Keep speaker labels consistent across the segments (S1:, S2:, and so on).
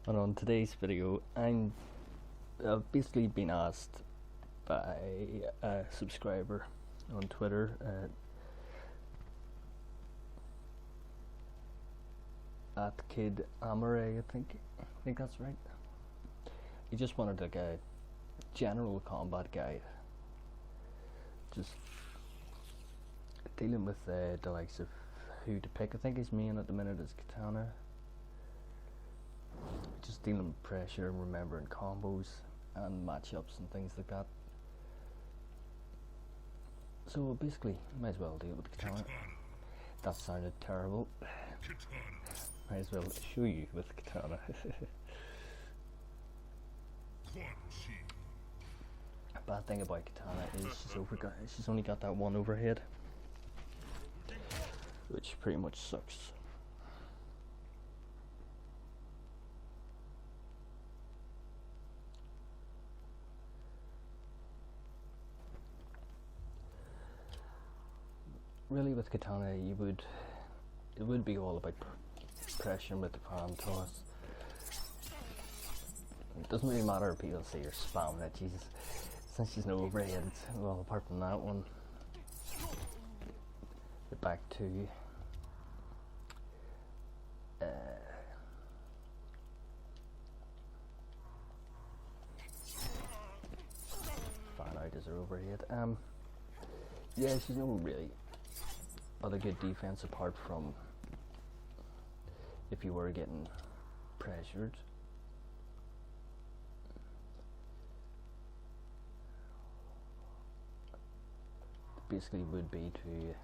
S1: And on today's video, I've basically been asked by a subscriber on Twitter, at Kid Amore, I think that's right. He just wanted like a general combat guide, just dealing with the likes of who to pick. I think his main at the minute is Katana. Just dealing with pressure and remembering combos and matchups and things like that. So basically, might as well deal with Katana. That sounded terrible. Might as well show you with Katana. Bad thing about Katana is she's only got that one overhead, which pretty much sucks. Really, with Katana, it would be all about pressure with the palm toss. It doesn't really matter if people say you're spamming it, Jesus. Since she's no overhead, well, apart from that one, the back two. Fan out is her overhead. Yeah, she's no really other good defense apart from if you were getting pressured. Basically would be to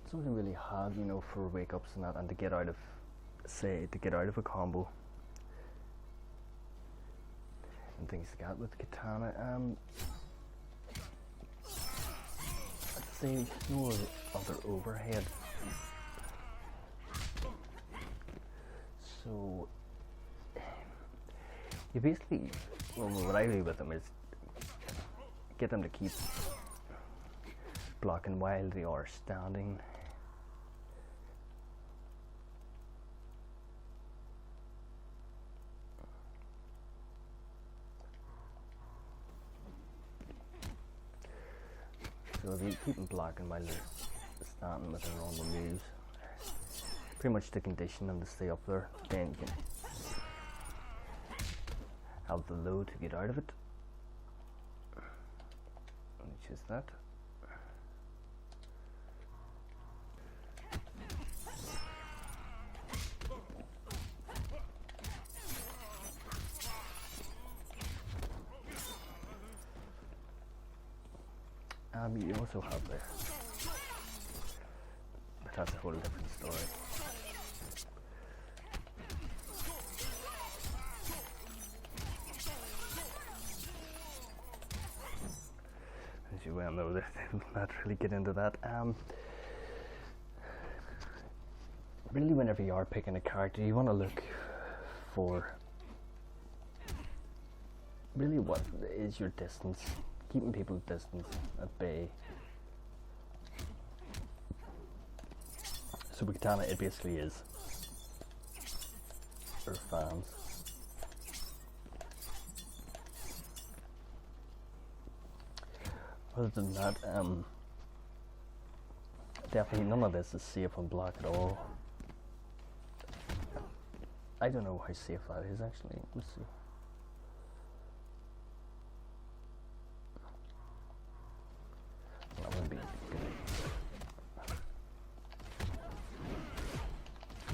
S1: something really hard, for wake ups and that, and to get out of a combo and things like that with Katana. I'd say no other overhead, so you basically, what I do with them is get them to keep blocking while they are standing. So if you keep them blocking while they're standing with their normal moves, pretty much to condition them to stay up there, then you can have the low to get out of it, which is that. You also have there, but that's a whole different story. As you well know, they will not really get into that. Really, whenever you are picking a character, you want to look for really what is your distance. Keeping people's distance at bay. So with Katana, it basically is for fans. Other than that, definitely none of this is safe on block at all. I don't know how safe that is actually. Let's see. That wouldn't be good.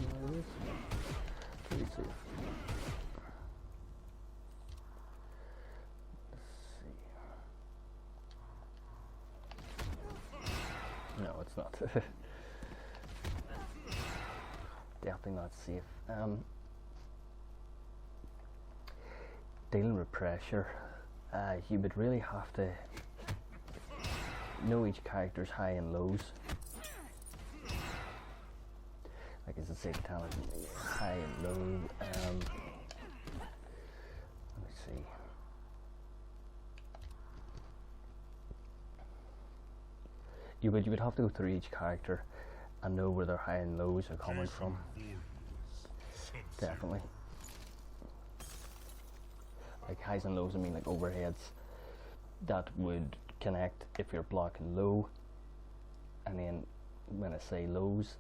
S1: No, it is pretty safe. Let's see. No, it's not. Definitely not safe. Dealing with pressure, you would really have to know each character's high and lows. Like as I say, Katana, high and low. Let me see. you would have to go through each character and know where their high and lows are coming from. Definitely. Like highs and lows, I mean like overheads that would connect if you're blocking low, and then when I say lows,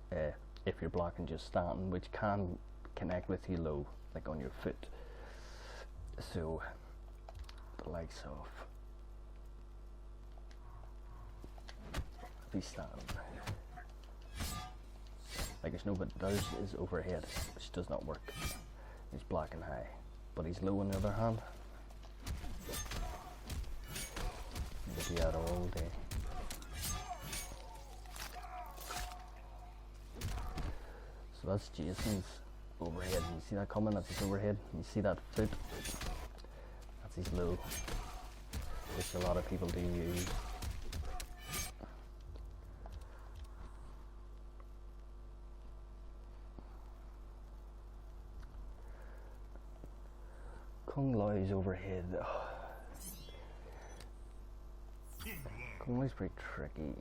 S1: if you're blocking just standing, which can connect with you low, like on your foot. So the likes of be standing. Like there's no, but there's is overhead, which does not work. He's blocking high, but he's low on the other hand. He'll be out all day. So that's Jason's overhead. You see that coming? That's his overhead. You see that foot? That's his low, which a lot of people do use. Hxllxw's overhead. Hxllxw's pretty tricky.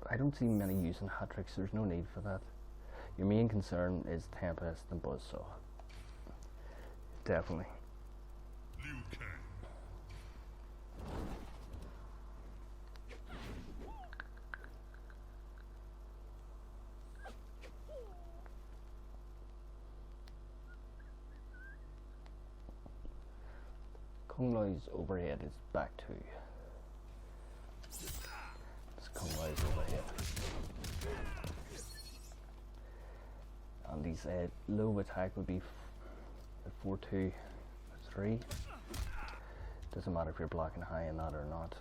S1: I don't see many using hat tricks. There's no need for that. Your main concern is Tempest and Buzzsaw. Definitely. Hxllxw's overhead is back to Hxllxw's overhead. And his low attack would be 4-2-3. Doesn't matter if you're blocking high in that or not.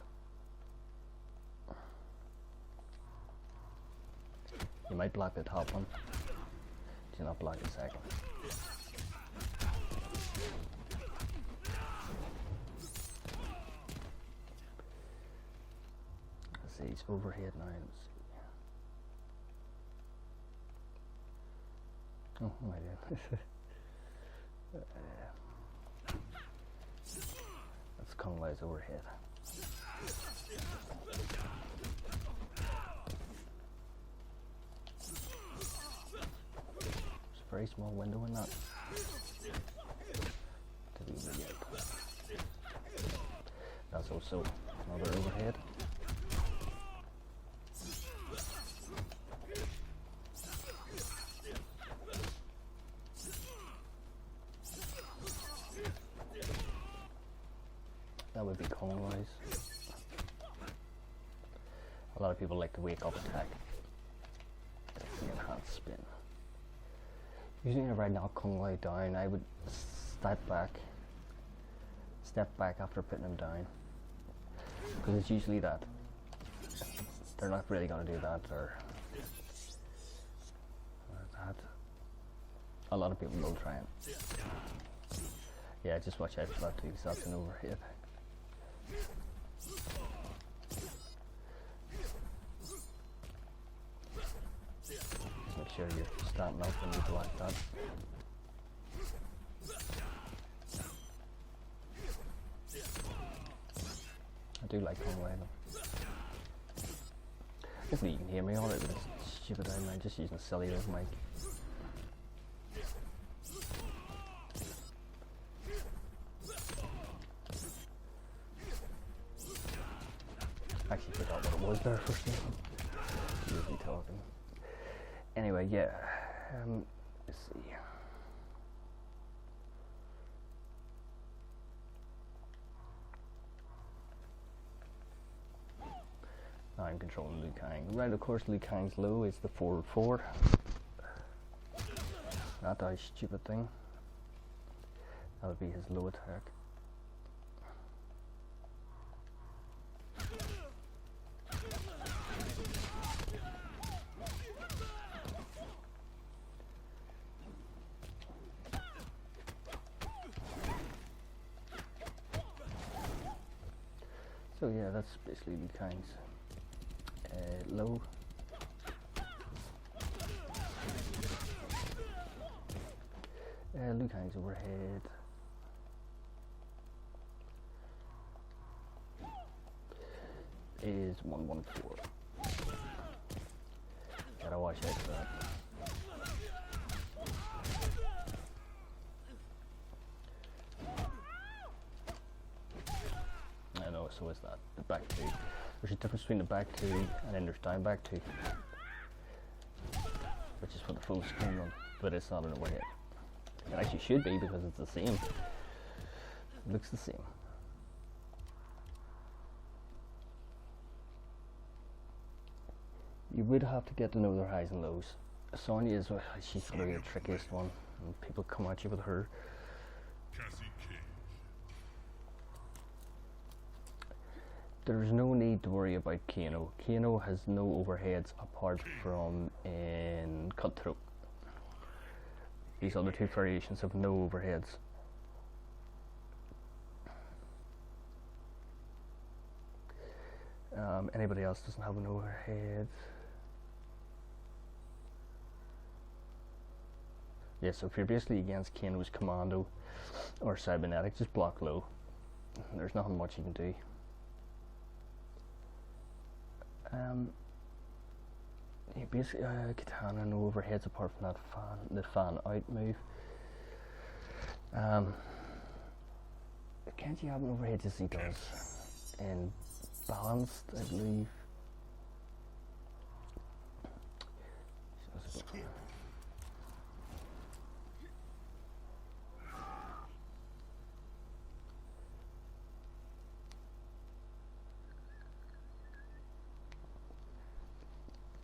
S1: You might block the top one. Do not block the second. Let's see, he's overhead now. Let's see. Oh my god. That's Hxllxw's overhead. There's a very small window in that. That's also another overhead. That would be Hxllxw's. A lot of people like to wake up attack. That's the enhanced spin. Usually whenever I knock Hxllxw down, I would step back after putting him down. Because it's usually that they're not really going to do that or that. A lot of people will try and. Yeah, just watch out for that too, because that's an overhead. Just make sure you're standing up when you block that. I do like Hxllxw though. Hopefully you can hear me alright with this stupid I'm just using a silly little mic. Actually forgot what it was there for a second. Usually talking. Anyway, yeah. Let's see. Now I'm controlling Liu Kang. Right, of course, Liu Kang's low is the 4-4. Not that stupid thing. That would be his low attack. So yeah, that's basically Liu Kang's low. Liu Kang's overhead. is 114. Gotta watch out for that. I know, so is that. The back two. There's a difference between the back two and then there's down back two. Which is for the full screen one, but it's not an overhead. It actually should be because it's the same. It looks the same. You would have to get to know their highs and lows. Sonya is she's probably the trickiest one, and people come at you with her. There's no need to worry about Kano. Kano has no overheads apart from in Cutthroat. These other two variations have no overheads. Anybody else doesn't have an overhead? Yeah, so if you're basically against Kano's Commando or Cybernetic, just block low. There's nothing much you can do. Yeah, basically, Katana, no overheads apart from that the fan out move. Can't you have an overhead as he does? And balanced, I believe.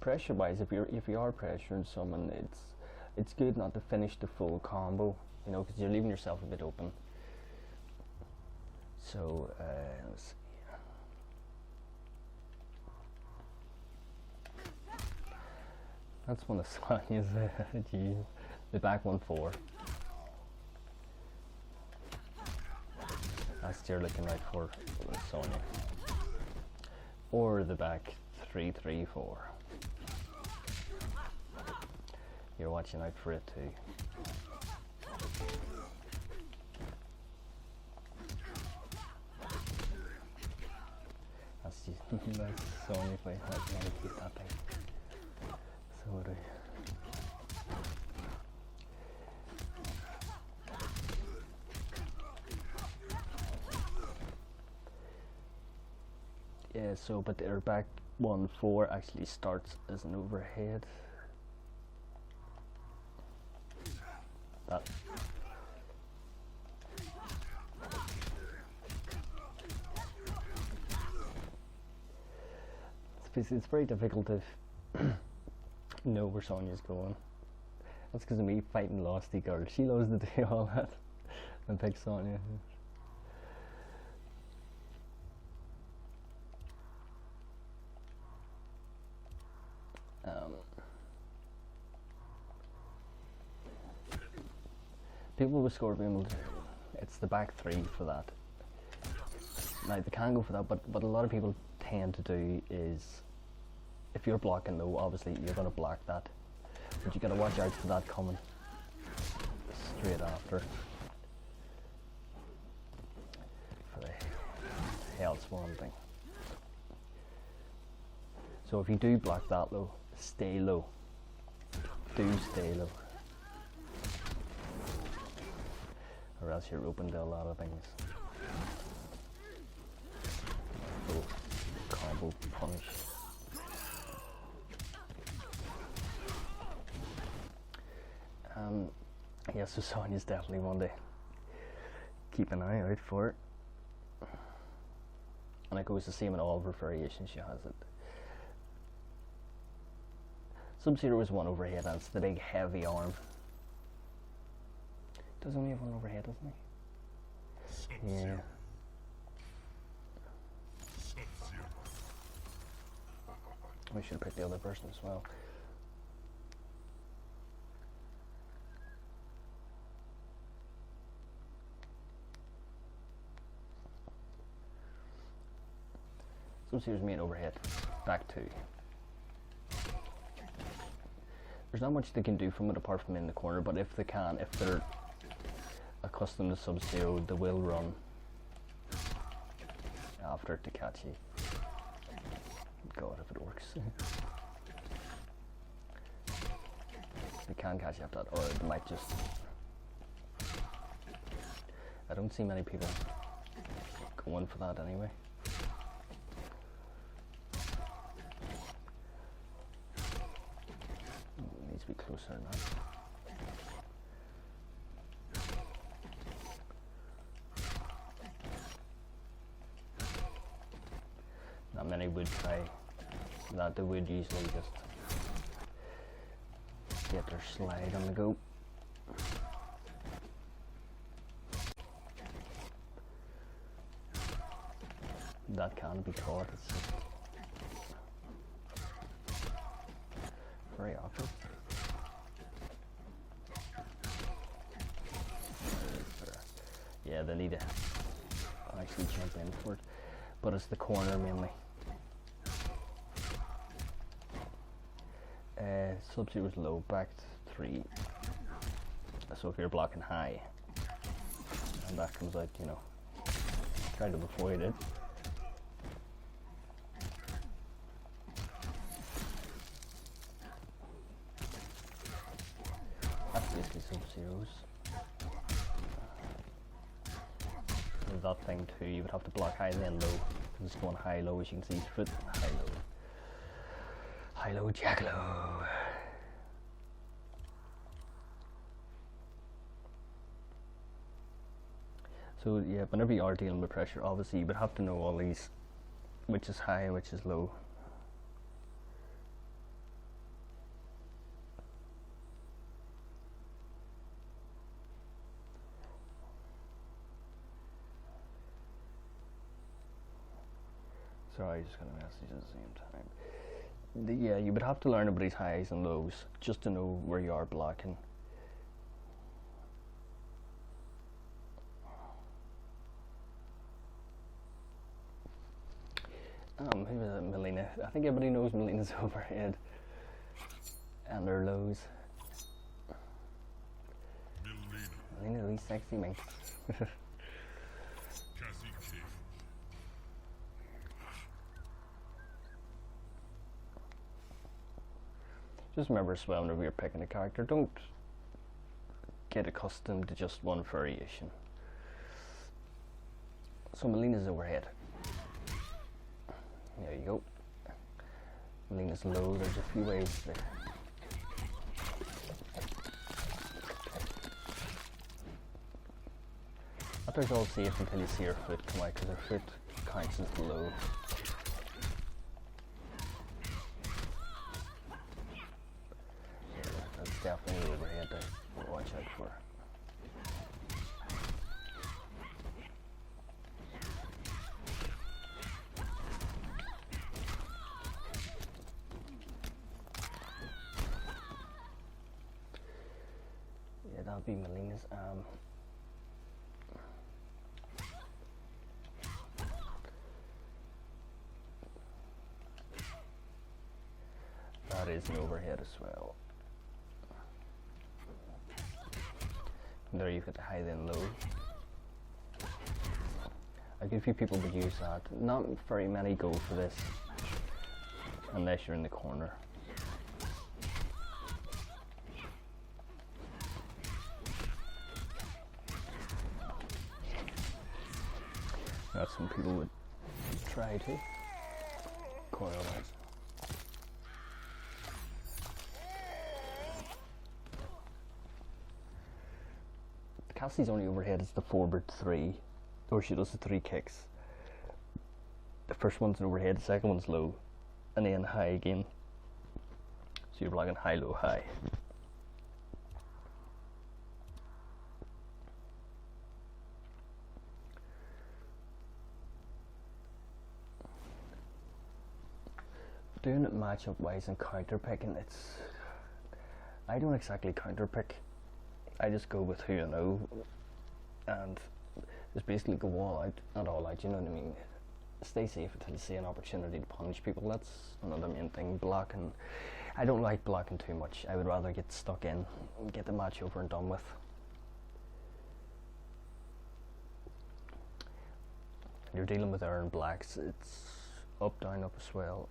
S1: Pressure wise, if you are pressuring someone, it's good not to finish the full combo, you know, because you're leaving yourself a bit open. So let's see. That's one of Sonya's. Geez, the back 1-4. That's you're looking right for Sonya, or the back 3-3-4. You're watching out for it too. That's Sonya play. That's how to keep that thing. Sorry. Yeah, so but their back 1-4 actually starts as an overhead. That. It's very difficult to know where Sonya's going. That's because of me fighting Losty Girl. She loves to do all that and pick Sonya. People with Scorpion, it's the back 3 for that. Now they can go for that, but what a lot of people tend to do is, if you're blocking low, obviously you're going to block that, but you got to watch out for that coming straight after. For the Hxllxw thing. So if you do block that low, stay low. Do stay low. Or else you're open to a lot of things. Full combo punish. Yeah, so Sonya's definitely one to keep an eye out for. And it goes the same in all of her variations, she has it. Sub-Zero is one overhead, and it's the big heavy arm. Does only have one overhead, doesn't he? Yeah. We should pick the other person as well. Sub-Zero's main overhead, back 2. There's not much they can do from it apart from in the corner, but if they can, if they're accustomed to Sub-Zero, they will run after it to catch you. God, if it works. They can catch you after that, or it might just... I don't see many people going for that anyway. It needs to be closer than that. Not many would try that. They would usually just get their slide on the go. That can be caught. It's just very awkward. Yeah, they need to actually jump in for it, but it's the corner mainly. Hxllxw was low, back 3. So if you're blocking high, and that comes out, you know, try to avoid it. That's basically Hxllxws. With that thing too, you would have to block high then low. It's going high low, as you can see, foot high low. High low, jack low. So yeah, whenever you are dealing with pressure, obviously you would have to know all these, which is high, which is low. Sorry, I just got a message at the same time. Yeah, you would have to learn about these highs and lows just to know where you are blocking. Who was it? Melina. I think everybody knows Melina's overhead and her lows. Melina, these sexy minx. Just remember as well, whenever you're picking a character, don't get accustomed to just one variation. So Melina's overhead. There you go. Melina's low, there's a few ways there. That there's all safe until you see her foot come out, because her foot counts as the low. Definitely overhead to watch out for. Yeah, that'll be Melina's that is an overhead as well. There you've got the high then low. A good few people would use that. Not very many go for this unless you're in the corner. That's some people would try to. Corner wise. Cassie's only overhead is the forward 3, or she does the 3 kicks. The first one's an overhead, the second one's low, and then high again. So you're blocking high, low, high. Doing it matchup wise and counter picking, I don't exactly counter pick. I just go with who I know, and just basically go all out, not all out, you know what I mean? Stay safe until you see an opportunity to punish people. That's another main thing. Blocking, I don't like blocking too much. I would rather get stuck in, get the match over and done with. You're dealing with iron blacks, it's up, down, up as well.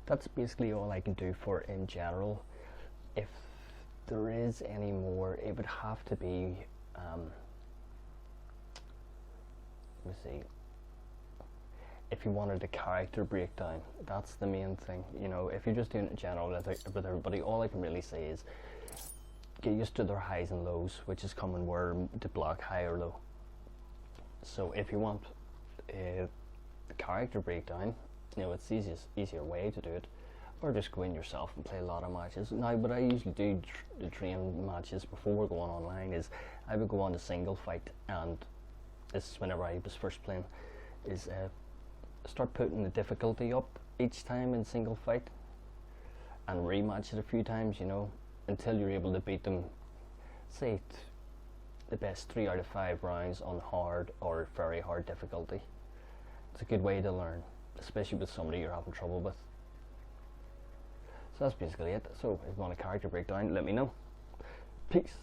S1: that's basically all I can do for in general. If there is any more, it would have to be let me see, if you wanted a character breakdown, that's the main thing. You know, if you're just doing it in general with everybody, all I can really say is get used to their highs and lows, which is common where to block high or low. So if you want a character breakdown, you know, it's the easier way to do it, or just go in yourself and play a lot of matches. Now, what I usually do to train matches before going online is I would go on a single fight, and this is whenever I was first playing, is start putting the difficulty up each time in single fight and rematch it a few times, you know, until you're able to beat them, say the best 3 out of 5 rounds on hard or very hard difficulty. It's a good way to learn, especially with somebody you're having trouble with. So that's basically it. So if you want a character breakdown, let me know. Peace.